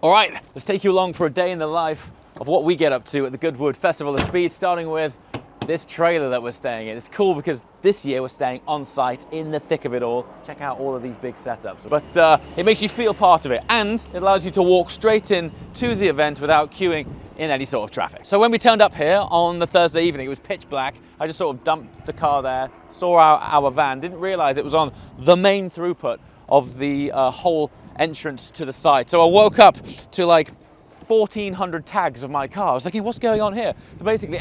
All right, let's take you along for a day in the life of what we get up to at the Goodwood Festival of Speed, starting with this trailer that we're staying in. It's cool because this year we're staying on site in the thick of it all. Check out all of these big setups. But it makes you feel part of it, and it allows you to walk straight in to the event without queuing in any sort of traffic. So when we turned up here on the Thursday evening, it was pitch black. I just sort of dumped the car there, saw our van, didn't realize it was on the main throughput of the whole entrance to the site. So I woke up to like 1,400 tags of my car. I was thinking, what's going on here? So basically,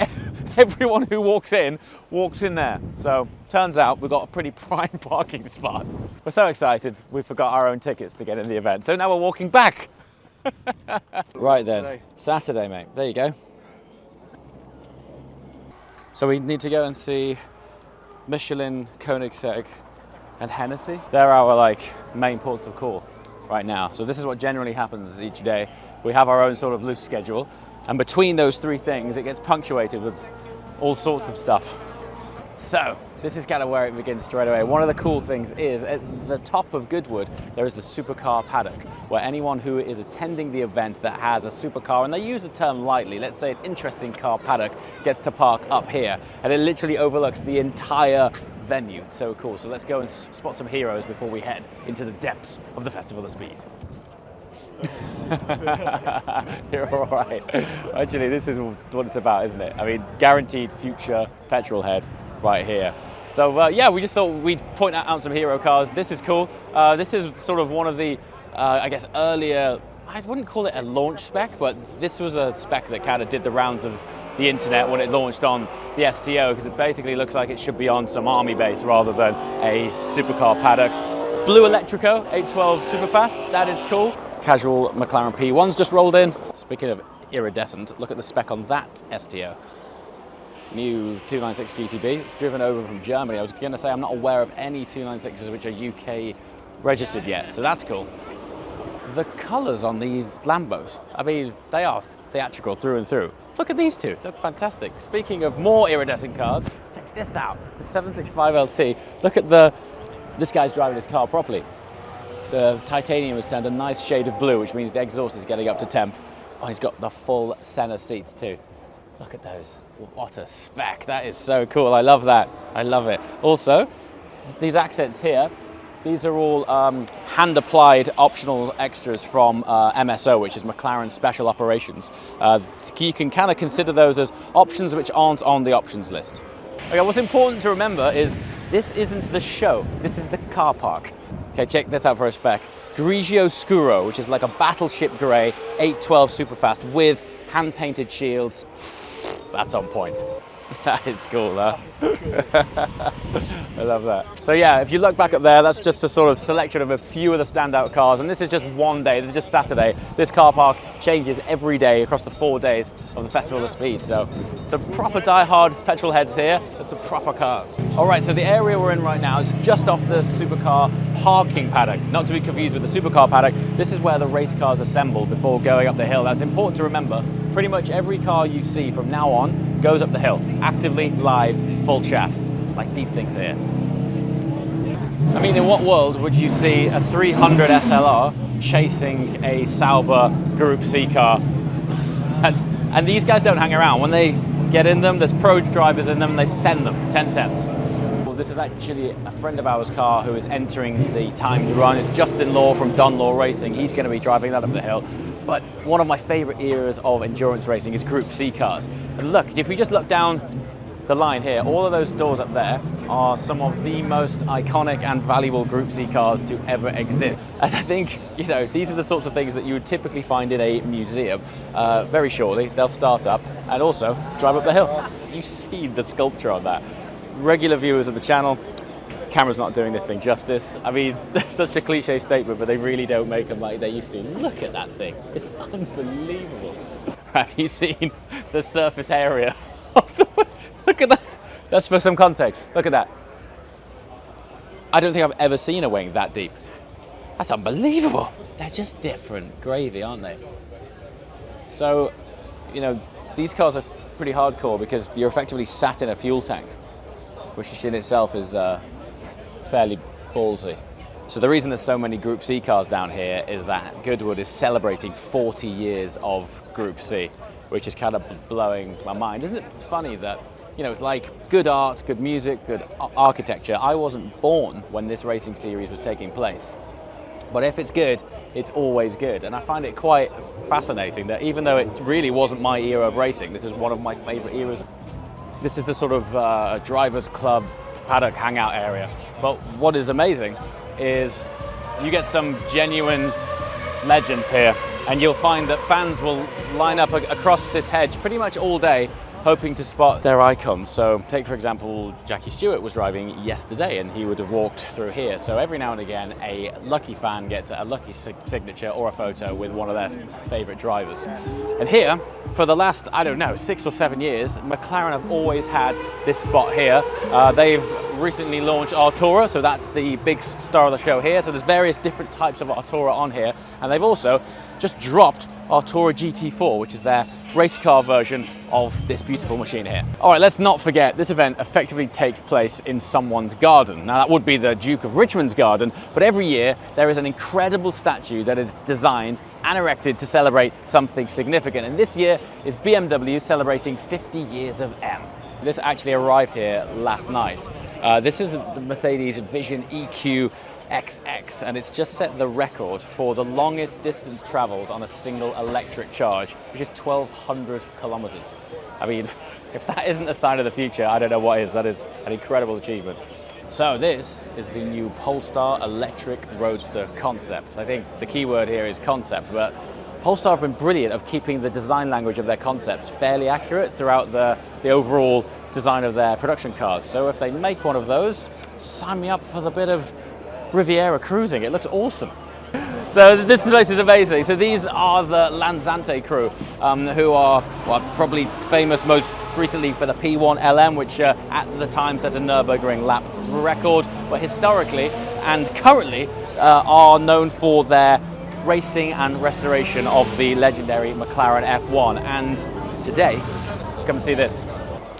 everyone who walks in there. So turns out we've got a pretty prime parking spot. We're so excited, we forgot our own tickets to get in the event. So now we're walking back. Right then, Saturday, mate. There you go. So we need to go and see Michelin, Koenigsegg, and Hennessy. They're our like main ports of call right now. So this is what generally happens each day. We have our own sort of loose schedule, and between those three things it gets punctuated with all sorts of stuff. So this is kind of where it begins straight away. One of the cool things is at the top of Goodwood there is the Supercar Paddock, where anyone who is attending the event that has a supercar, and they use the term lightly, let's say an interesting car paddock, gets to park up here, and it literally overlooks the entire venue. It's so cool. So let's go and spot some heroes before we head into the depths of the Festival of Speed. You're all right. Actually, this is what it's about, isn't it? I mean, guaranteed future petrol head right here. So yeah, we just thought we'd point out some hero cars. This is cool. This is sort of one of the, I guess, earlier, I wouldn't call it a launch spec, but this was a spec that kind of did the rounds of the internet when it launched on the STO, because it basically looks like it should be on some army base rather than a supercar paddock. Blue Electrico 812 Superfast, that is cool. Casual Mclaren P1s just rolled in. Speaking of iridescent, look at the spec on that STO. New 296 GTB, it's driven over from Germany. I was going to say I'm not aware of any 296s which are UK registered yet, so that's cool. The colours on these Lambos, I mean, they are theatrical through and through. Look at these two, they look fantastic. Speaking of more iridescent cars, check this out, the 765 LT. Look at this guy's driving his car properly. The titanium has turned a nice shade of blue, which means the exhaust is getting up to temp. Oh, he's got the full center seats too. Look at those, what a spec, that is so cool, I love that, I love it. Also, these accents here, these are all hand-applied optional extras from MSO, which is McLaren Special Operations. You can kind of consider those as options which aren't on the options list. Okay, what's important to remember is this isn't the show, this is the car park. Okay, check this out for a spec. Grigio Scuro, which is like a battleship grey 812 Superfast with hand-painted shields. That's on point. That is cool, huh? I love that. So yeah, if you look back up there, that's just a sort of selection of a few of the standout cars, and this is just one day, this is just Saturday. This car park changes every day across the 4 days of the Festival of Speed, so proper die-hard petrol heads here, and some proper cars. All right, so the area we're in right now is just off the supercar parking paddock, not to be confused with the supercar paddock. This is where the race cars assemble before going up the hill. That's important to remember. Pretty much every car you see from now on goes up the hill, actively, live, full chat, like these things here. I mean, in what world would you see a 300 SLR chasing a Sauber Group C car? And these guys don't hang around. When they get in them, there's pro drivers in them, and they send them 10/10s. Well, this is actually a friend of ours' car who is entering the timed run. It's Justin Law from Don Law Racing. He's going to be driving that up the hill. But one of my favorite eras of endurance racing is Group C cars. And look, if we just look down the line here, all of those doors up there are some of the most iconic and valuable Group C cars to ever exist. And I think, you know, these are the sorts of things that you would typically find in a museum. Very shortly, they'll start up and also drive up the hill. You see the sculpture on that. Regular viewers of the channel, camera's not doing this thing justice. I mean, that's such a cliche statement, but they really don't make them like they used to. Look at that thing. It's unbelievable. Have you seen the surface area of the... Look at that. That's for some context. Look at that. I don't think I've ever seen a wing that deep. That's unbelievable. They're just different gravy, aren't they? So, you know, these cars are pretty hardcore because you're effectively sat in a fuel tank, which in itself is fairly ballsy. So the reason there's so many Group C cars down here is that Goodwood is celebrating 40 years of Group C, which is kind of blowing my mind. Isn't it funny that, you know, it's like good art, good music, good architecture. I wasn't born when this racing series was taking place. But if it's good, it's always good. And I find it quite fascinating that even though it really wasn't my era of racing, this is one of my favorite eras. This is the sort of drivers club paddock hangout area. But what is amazing is you get some genuine legends here, and you'll find that fans will line up across this hedge pretty much all day hoping to spot their icons. So take, for example, Jackie Stewart was driving yesterday and he would have walked through here. So every now and again, a lucky fan gets a lucky signature or a photo with one of their favorite drivers. And here, for the last, I don't know, 6 or 7 years, McLaren have always had this spot here. They've recently launched Artura, so that's the big star of the show here. So there's various different types of Artura on here. And they've also just dropped Artura GT4, which is their race car version of this beautiful machine here. All right, let's not forget, this event effectively takes place in someone's garden. Now that would be the Duke of Richmond's garden, but every year there is an incredible statue that is designed and erected to celebrate something significant. And this year is BMW celebrating 50 years of M. This actually arrived here last night. This is the Mercedes Vision EQ XX, and it's just set the record for the longest distance traveled on a single electric charge, which is 1,200 kilometers. I mean, if that isn't a sign of the future, I don't know what is. That is an incredible achievement. So this is the new Polestar electric roadster concept. I think the key word here is concept, but Polestar have been brilliant of keeping the design language of their concepts fairly accurate throughout the overall design of their production cars. So if they make one of those, sign me up for the bit of Riviera cruising. It looks awesome. So this place is amazing. So these are the Lanzante crew, who are probably famous most recently for the P1 LM, which at the time set a Nürburgring lap record, but historically and currently are known for their racing and restoration of the legendary Mclaren F1. And today, come and see this.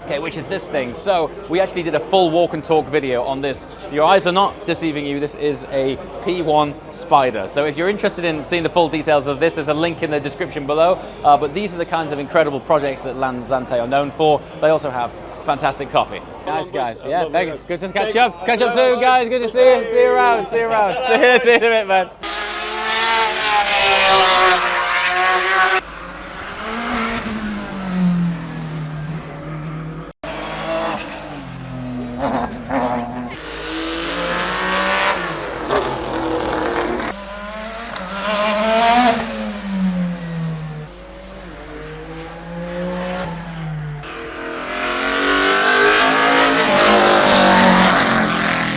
Okay, which is this thing. So we actually did a full walk and talk video on this. Your eyes are not deceiving you. This is a P1 Spider. So if you're interested in seeing the full details of this, there's a link in the description below. But these are the kinds of incredible projects that Lanzante are known for. They also have fantastic coffee. Nice guys. Yeah, thank you. Good to catch up. Catch up soon, guys. Good to see you. See you around. See you around. See you in a bit, man.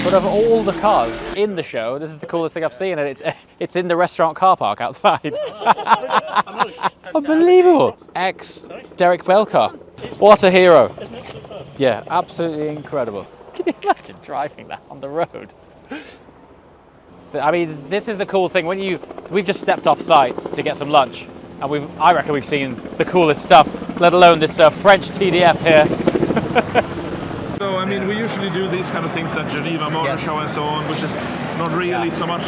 But of all the cars in the show, this is the coolest thing I've seen, and it's in the restaurant car park outside. Unbelievable. Ex-Derek Bell car. What a hero. Yeah, absolutely incredible. Can you imagine driving that on the road? I mean, this is the cool thing. We've just stepped off site to get some lunch, and I reckon we've seen the coolest stuff, let alone this French TDF here. So, I mean, we usually do these kind of things at Geneva Motor Show and so on, which is not really so much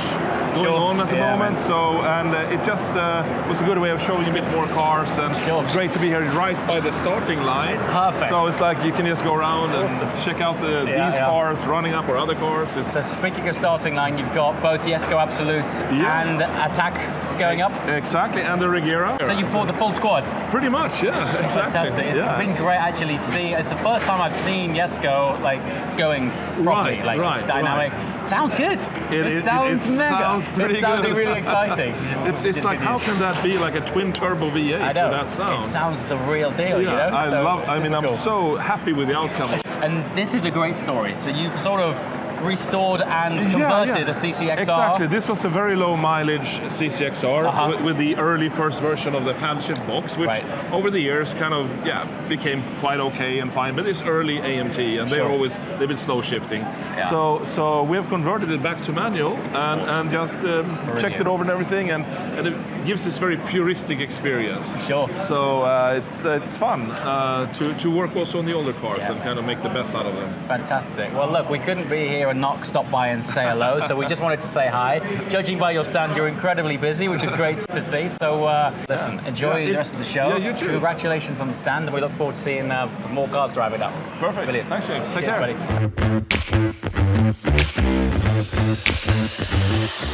going on at the moment. Man. So, and it just was a good way of showing a bit more cars, and it's great to be here right by the starting line. Perfect. So it's like you can just go around and check out these cars running up or other cars. So speaking of starting line, you've got both the Jesko Absolute and Attack going up. Exactly, and the Regera. So you've bought the full squad? Pretty much, yeah, exactly. Fantastic. It's been great actually seeing. It's the first time I've seen Jesko like going properly, dynamic. Sounds good. It sounds mega. Sounds pretty it's sounding really exciting. It's like, how can that be like a twin turbo V8 I know. with that sound? It sounds the real deal, you know? I'm so happy with the outcome. And this is a great story. So you've sort of restored and converted a CCXR. Exactly. This was a very low mileage CCXR with the early first version of the pad shift box, which over the years kind of became quite okay and fine. But it's early AMT, and they've been slow shifting. Yeah. So we have converted it back to manual and just checked it over and everything, and gives this very puristic experience. Sure. So it's fun to work also on the older cars and kind of make the best out of them. Fantastic. Well, look, we couldn't be here and not stop by and say hello, so we just wanted to say hi. Judging by your stand, you're incredibly busy, which is great to see. So listen, enjoy the rest of the show. Yeah, you too. Congratulations on the stand, and we look forward to seeing more cars driving up. Perfect. Brilliant. Thanks, James. Take Cheers, care. buddy.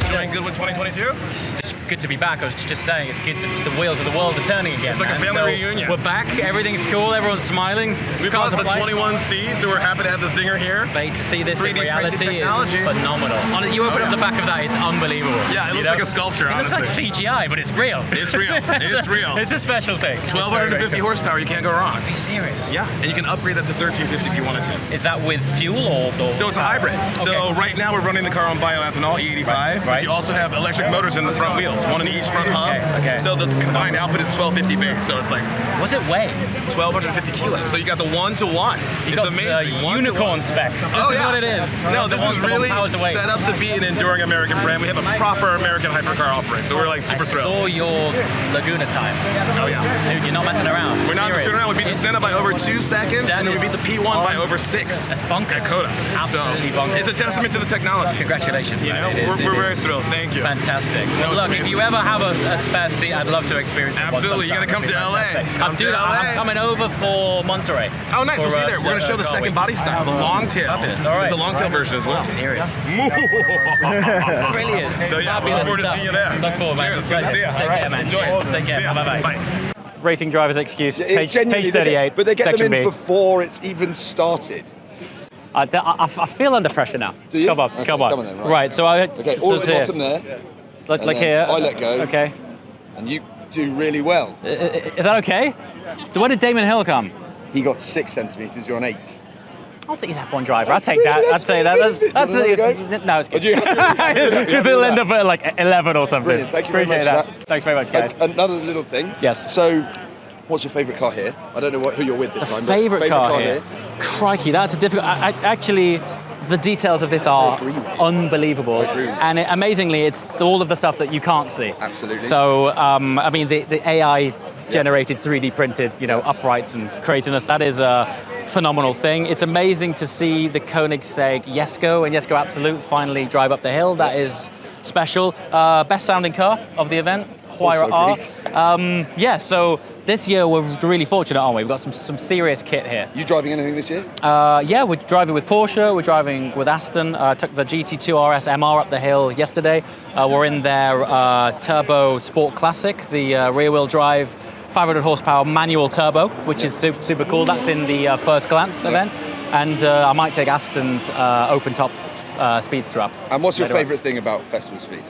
Enjoying Goodwood 2022? It's good to be back. I was just saying, it's good that the wheels of the world are turning again. It's like a family reunion. We're back. Everything's cool. Everyone's smiling. We brought the 21C, so we're happy to have the Zinger here. Wait to see this in 3D printed reality technology. is phenomenal. You open up the back of that, it's unbelievable. Yeah, it looks like a sculpture, It looks honestly. like CGI, but it's real. It's real. It's real. It's a special thing. 1,250 horsepower, you can't go wrong. Are you serious? Yeah, and you can upgrade that to 1,350 if you wanted to. Is that with fuel or? So it's a hybrid. So Okay. right now we're running the car on bioethanol, E85. Right. But you also have electric motors in the front wheels, one in each front hub. Okay. So the combined output is 1,250 base. So it's like What's it weigh? 1,250 kilos. So you got the 1-to-1. You It's got amazing. the unicorn spec. This is what it is. No, The this is one-to-one really powers away. set up to be an enduring American brand. We have a proper American hypercar offering, so we're like super I thrilled. saw your Laguna time. Oh yeah. Dude, you're not messing around. We're not Serious. screwing around. We beat the Senna by over 2 seconds, That and then we is beat the P1 by over 6 That's bonkers. at Coda. It's absolutely bonkers. It's a testament to the technology. Congratulations, You man. know, It is- we're it very is thrilled. Thank you. Fantastic. Well, it's look, if amazing. you ever have a spare seat, I'd love to experience it. once Absolutely. You sometime. gotta come It'd be to LA. fantastic. Come to LA. I'm coming over for Monterey. Oh, nice. We'll For, see you there. We're going to show the car second week. body style, the long tail. Fabulous. All right. It's a long tail version as well. Serious. So Brilliant. yeah, we Fabulous look forward to stuff. seeing you there. Look forward, man. Cheers. Good to see you. Take All right. care, man. Enjoy. Cheers. Take care. See ya. Bye-bye. Bye. Racing driver's excuse, page Genuinely, 38, but they get section them in B. before it's even started. I feel under pressure now. Do you? Come on, Okay, come on. come on then, right. Right, so I... Okay, so all at it's the here. bottom there, Like and then here. I let go. Okay. and you do really well. Is that okay? So when did Damon Hill come? He got 6 centimetres, you're on 8. I'll take his F1 driver. I'll That's take really- that. I'd that's say really that. good, isn't it? Do you wanna have a go? No, it's good. Would you? Because it'll end up at like 11 or something. Brilliant, thank you very Appreciate much that. for that. Thanks very much, guys. Another little thing. Yes. So, what's your favourite car here? I don't know who you're with this time. but Favourite car here? Crikey, that's a difficult... Actually, the details of this are agree with you. unbelievable. I agree with you. And amazingly, it's all of the stuff that you can't see. Absolutely. So, I mean, the AI generated 3D printed, uprights and craziness, that is a phenomenal thing. It's amazing to see the Koenigsegg Jesko and Jesko Absolute finally drive up the hill. That is special. Best sounding car of the event, Huayra Also R. So this year we're really fortunate, aren't we? We've got some serious kit here. You driving anything this year? Yeah, we're driving with Porsche, we're driving with Aston. Took the GT2 RS MR up the hill yesterday. We're in their Turbo Sport Classic, the rear-wheel drive, 500 horsepower manual turbo, which is super cool. That's in the First Glance event. And I might take Aston's open-top Speedster up. And what's your later on. favourite thing about Festival of Speed?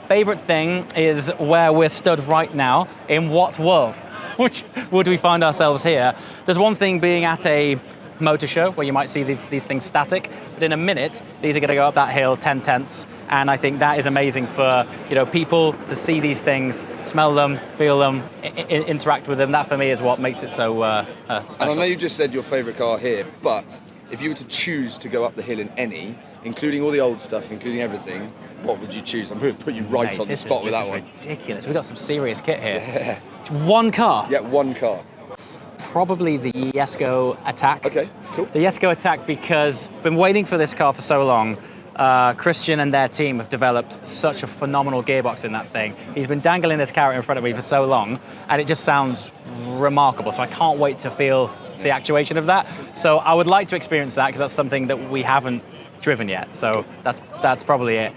Favourite thing is where we're stood right now. In what world would we find ourselves here? There's one thing being at a motor show where you might see these things static, but in a minute these are going to go up that hill 10 tenths, and I think that is amazing for people to see these things, smell them, feel them, interact with them. That for me is what makes it so special. And I know you just said your favourite car here, but if you were to choose to go up the hill in any, including all the old stuff, including everything, what would you choose? I'm going to put you right Mate, on the this spot is with that one. Ridiculous. We've got some serious kit here. Yeah. One car. Yeah, one car. Probably the Jesko Attack. Okay, cool. The Jesko Attack, because I've been waiting for this car for so long. Christian and their team have developed such a phenomenal gearbox in that thing. He's been dangling this carrot in front of me for so long, and it just sounds remarkable. So I can't wait to feel the actuation of that. So I would like to experience that, because that's something that we haven't driven yet. So that's probably it.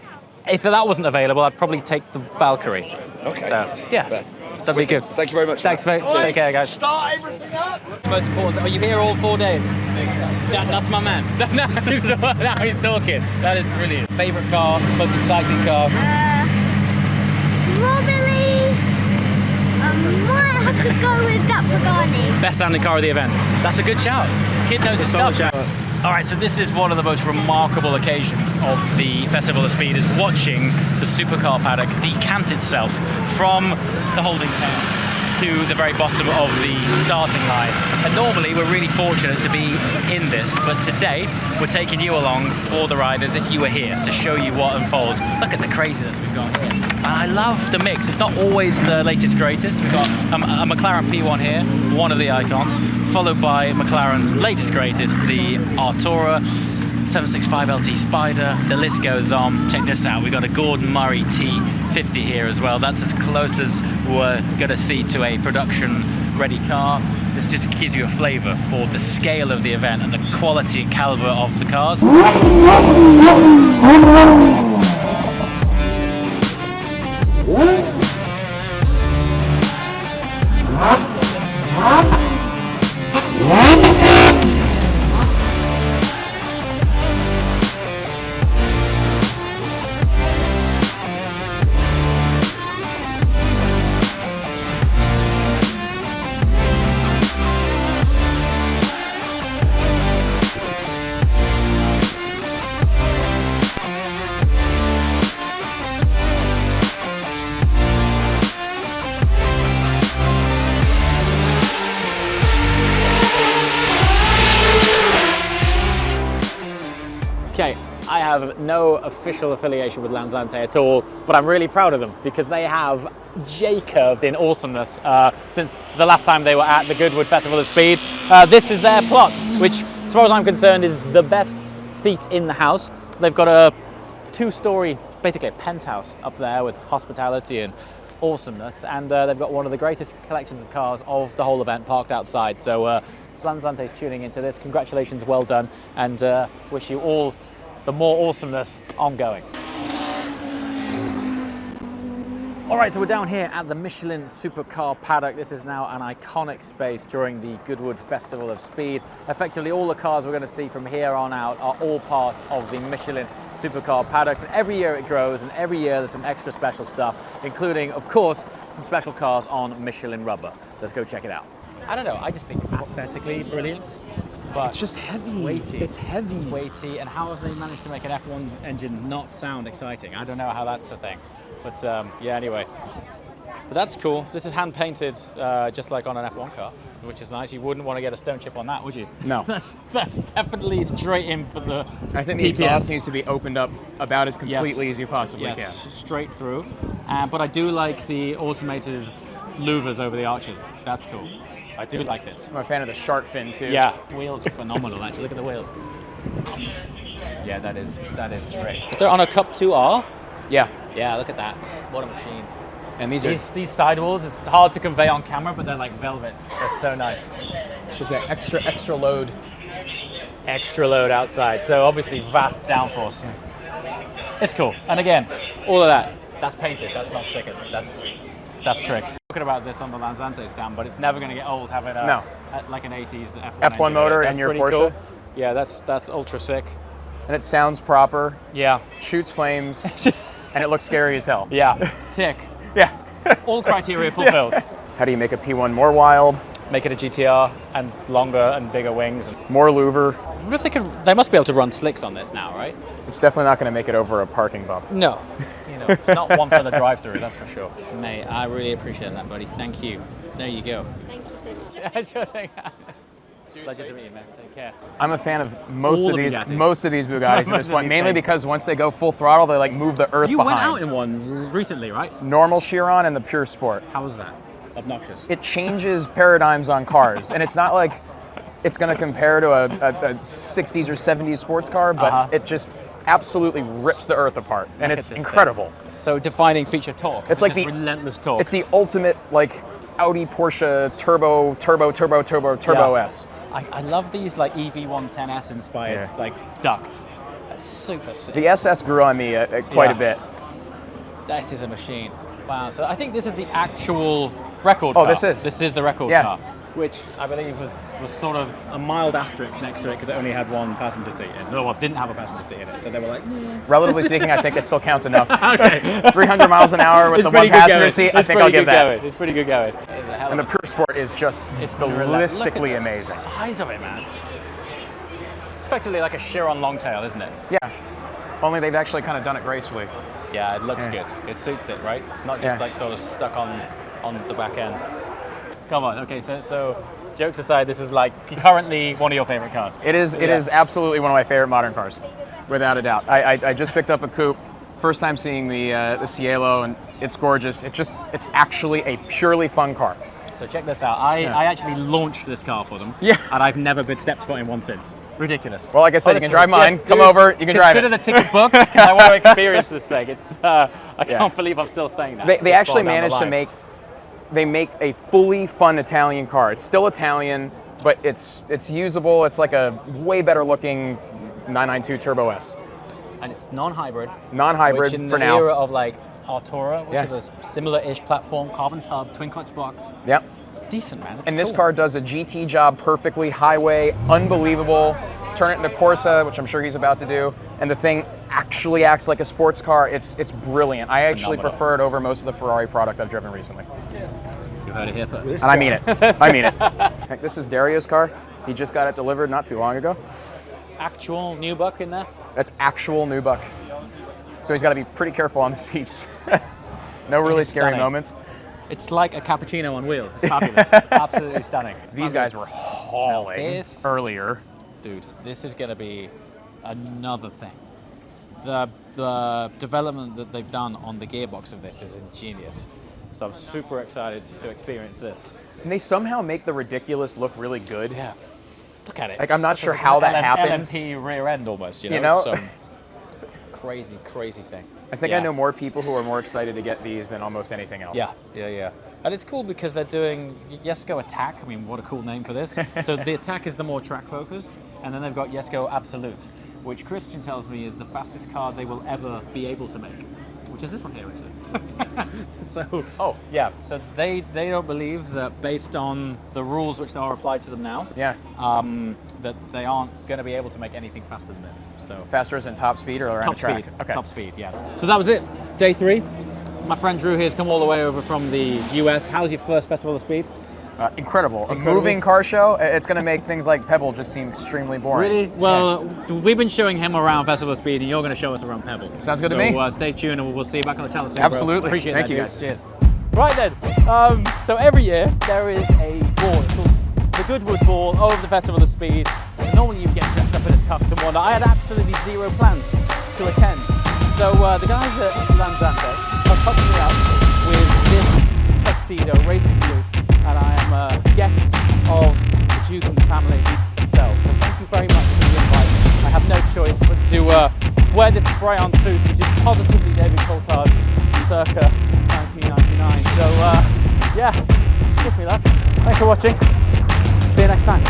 If that wasn't available, I'd probably take the Valkyrie. Okay. So yeah. Fair. That'd be good. Thank you very much. Thanks, mate. Take care, guys. Start everything up. Most important. Are you here all 4 days? That's my man. Now he's talking. That is brilliant. Favorite car, most exciting car. Probably, might have to go with that Pagani. Best sounding car of the event. That's a good shout. Kid knows his stuff. All right, so this is one of the most remarkable occasions of the Festival of Speed, is watching the Supercar Paddock decant itself from the holding car to the very bottom of the starting line. And normally we're really fortunate to be in this, but today we're taking you along for the ride as if you were here to show you what unfolds. Look at the craziness we've got here. And I love the mix. It's not always the latest greatest. We've got a McLaren P1 here, one of the icons, followed by McLaren's latest greatest, the Artura 765 LT Spider. The list goes on. Check this out. We've got a Gordon Murray T50 here as well. That's as close as we're going to see to a production-ready car. This just gives you a flavour for the scale of the event and the quality and calibre of the cars. Okay, I have no official affiliation with Lanzante at all, but I'm really proud of them because they have J-curved in awesomeness since the last time they were at the Goodwood Festival of Speed. This is their plot, which, as far as I'm concerned, is the best seat in the house. They've got a two-story, basically a penthouse up there with hospitality and awesomeness, and they've got one of the greatest collections of cars of the whole event parked outside. So Lanzante's tuning into this. Congratulations, well done, and wish you all the more awesomeness ongoing. All right, so we're down here at the Michelin Supercar Paddock. This is now an iconic space during the Goodwood Festival of Speed. Effectively, all the cars we're going to see from here on out are all part of the Michelin Supercar Paddock. And every year it grows, and every year there's some extra special stuff, including, of course, some special cars on Michelin rubber. Let's go check it out. I don't know, I just think aesthetically brilliant. But it's just heavy. It's weighty. It's heavy. It's weighty, and how have they managed to make an F1 engine not sound exciting? I don't know how that's a thing. But yeah, anyway. But that's cool. This is hand painted, just like on an F1 car, which is nice. You wouldn't want to get a stone chip on that, would you? No. That's definitely straight in for the I think the exhaust needs to be opened up about as completely as you possibly can. Straight through. But I do like the automated louvers over the arches. That's cool. I do like this. I'm a fan of the shark fin too. Yeah, wheels are phenomenal actually. Look at the wheels. Yeah, that is trick. Is there on a Cup 2R? Yeah. Yeah, look at that. What a machine. And These sidewalls, it's hard to convey on camera, but they're like velvet. They're so nice. It's just that extra load. Extra load outside. So obviously vast downforce. It's cool. And again, all of that, that's painted. That's not stickers. That's trick. Talking about this on the Lanzante stand, but it's never going to get old having like an 80s F1 motor in your Porsche. Cool. Yeah, that's ultra sick. And it sounds proper. Yeah. Shoots flames. And it looks scary as hell. Yeah. Tick. Yeah. All criteria fulfilled. How do you make a P1 more wild? Make it a GTR and longer and bigger wings. More louver. I wonder if they must be able to run slicks on this now, right? It's definitely not going to make it over a parking bump. No. Not one for the drive-through, that's for sure. Mate, I really appreciate that, buddy. Thank you. There you go. Thank you so much. Yeah, sure thing. Pleasure to meet you, man. Take care. I'm a fan of most of these Bugattis in this one, mainly because once they go full throttle, they like move the earth behind. You went out in one recently, right? Normal Chiron and the Pure Sport. How was that? Obnoxious. It changes paradigms on cars, and it's not like it's going to compare to a 60s or 70s sports car, but it just absolutely rips the earth apart, and it's incredible. So defining feature torque. It's like the relentless torque. It's the ultimate like Audi Porsche turbo S. I love these like EV110S inspired like ducts. That's super sick. The SS grew on me quite a bit. This is a machine. Wow. So I think this is the actual record car. Oh, this is. This is the record car, which I believe was sort of a mild asterisk next to it because it only had one passenger seat in it. No, well, it didn't have a passenger seat in it. So they were like, Relatively speaking, I think it still counts enough. Okay. 300 miles an hour with the one passenger seat, I think I'll give that. It's pretty good going. It's a hell And of the Pure Sport is just ballistically amazing. Look at the size of it, man. It's effectively like a Chiron Longtail, isn't it? Yeah. Only they've actually kind of done it gracefully. Yeah, it looks good. It suits it, right? Not just like sort of stuck on the back end. Come on. Okay, so jokes aside, this is like currently one of your favorite cars. It is. It is absolutely one of my favorite modern cars, without a doubt. I just picked up a coupe, first time seeing the Cielo, and it's gorgeous. It's actually a purely fun car. So check this out. I actually launched this car for them. Yeah. And I've never been stepped foot in one since. Ridiculous. Well, like I said, Honestly, you can drive mine. dude, Come over. You can drive it. Consider the ticket booked because I want to experience this thing. It's I can't believe I'm still saying that. They actually managed to make a fully fun Italian car. It's still Italian, but it's usable. It's like a way better looking 992 Turbo S. And it's non-hybrid. Non-hybrid which in for the now. era of like Artura, which Yeah. is a similar-ish platform, carbon tub, twin clutch box. Yep. Decent, man. It's And this cool. car does a GT job perfectly, highway, unbelievable. Turn it into Corsa, which I'm sure he's about to do, and the thing actually acts like a sports car. It's brilliant. I actually Phenomenal. prefer it over most of the Ferrari product I've driven recently. You heard it here first. And I mean it. I mean it. Heck, this is Dario's car. He just got it delivered not too long ago. Actual new buck in there. That's actual new buck. So he's got to be pretty careful on the seats. No really is scary stunning. moments. It's like a cappuccino on wheels. It's fabulous. It's absolutely stunning. These guys were hauling this- earlier. Dude, this is going to be another thing. The development that they've done on the gearbox of this is ingenious. So I'm super excited to experience this. And they somehow make the ridiculous look really good. Yeah. Look at it. Like, I'm not sure how that happens. LMP rear end almost, you know? You know? Some crazy, crazy thing. I think Yeah. I know more people who are more excited to get these than almost anything else. Yeah. And it's cool because they're doing Jesko Attack. I mean, what a cool name for this. So the Attack is the more track focused, and then they've got Jesko Absolute, which Christian tells me is the fastest car they will ever be able to make, which is this one here, actually. So they don't believe that based on the rules which are applied to them now, Yeah. that they aren't going to be able to make anything faster than this. So Faster as in top speed or around top the track? speed. Okay. Top speed, yeah. So that was it. Day 3. My friend Drew here has come all the way over from the US. How's your first Festival of Speed? Incredible. A moving car show. It's going to make things like Pebble just seem extremely boring. Really? Well, we've been showing him around Festival of Speed, and you're going to show us around Pebble. Sounds good to me. So stay tuned, and we'll see you back on the channel soon. Absolutely. Bro. Appreciate Thank that, you, dude. guys. Cheers. Right then. So every year there is a ball. It's called the Goodwood Ball over the Festival of Speed. Normally you get dressed up in a tux and whatnot. I had absolutely zero plans to attend. So the guys at Lanzante have hooked me up with this tuxedo racing suit, and I am a guest of the Duke and the family themselves. So thank you very much for the invite. I have no choice but to wear this spray-on suit, which is positively David Coulthard circa 1999. So yeah, wish me luck. Thanks for watching. See you next time.